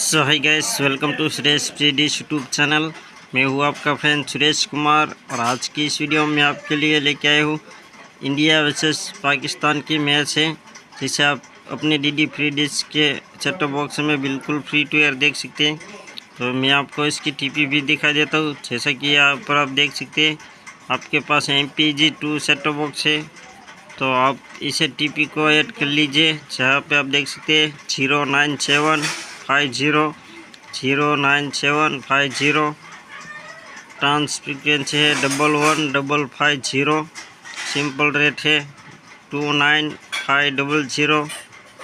So hi guys, welcome to Suresh प्रीडिश YouTube channel. मैं हूँ आपका फ्रेंड सुरेश कुमार और आज की इस वीडियो में आपके लिए लेके आया हूँ इंडिया वर्सेस पाकिस्तान की मैच है, जिसे आप अपने डीडी फ्री डिश के सेट बॉक्स में बिल्कुल फ्री टू एयर देख सकते हैं। तो मैं आपको इसकी टीपी भी दिखा देता हूँ। जैसा कि यहाँ पर आप देख सकते हैं, आपके पास MPG-2 सेट बॉक्स है, तो आप इसे टीपी को ऐड कर लीजिए। जहाँ पे आप देख सकते हैं 09750 ट्रांस फ्रीक्वेंसी है 11550, सिंपल रेट है 29500,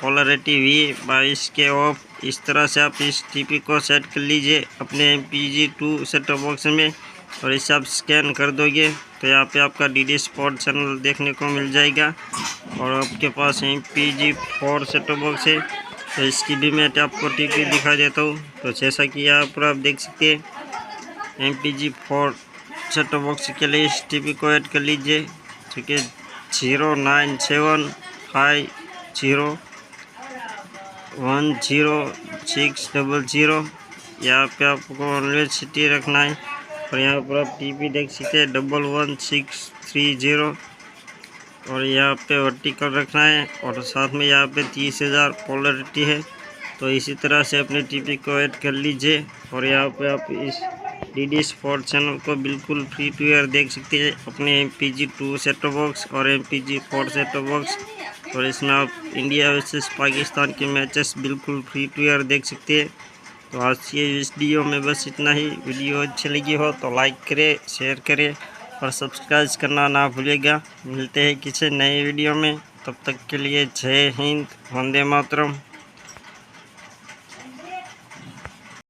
पोलरिटी V22 के ऑफ। इस तरह से आप इस टीपी को सेट कर लीजिए अपने MPG-2 सेट बॉक्स में और इसे आप स्कैन कर दोगे तो यहाँ पे आपका डीडी स्पोर्ट चैनल देखने को मिल जाएगा। और आपके पास MPG-4 सेट बॉक्स है, तो इसकी भी मैं आपको टीपी दिखा देता हूँ। तो जैसा कि यहाँ पर आप देख सकते हैं, MPG-4 सेट बॉक्स के लिए इस टीपी को ऐड कर लीजिए, ठीक है। 09750106000 यहाँ पे आपको ऑलवेज सिटी रखना है। और यहाँ पर आप टीपी देख सकते हैं 11630 और यहाँ पे वर्टिकल रखना है और साथ में यहाँ पे 30,000 पोलरिटी है। तो इसी तरह से अपने टीपी को ऐड कर लीजिए और यहाँ पे आप इस डीडी स्पोर्ट चैनल को बिल्कुल फ्री टू एयर देख सकते हैं अपने MPG-2 सेट बॉक्स और MPG-4 सेट बॉक्स। और इसमें आप इंडिया वर्सेस पाकिस्तान के मैचेस बिल्कुल फ्री टू एयर देख सकते हैं। तो आज की इस वीडियो में बस इतना ही। वीडियो अच्छी लगी हो तो लाइक करें, शेयर करें और सब्सक्राइब करना ना भूलिएगा। मिलते हैं किसी नए वीडियो में, तब तक के लिए जय हिंद, वंदे मातरम।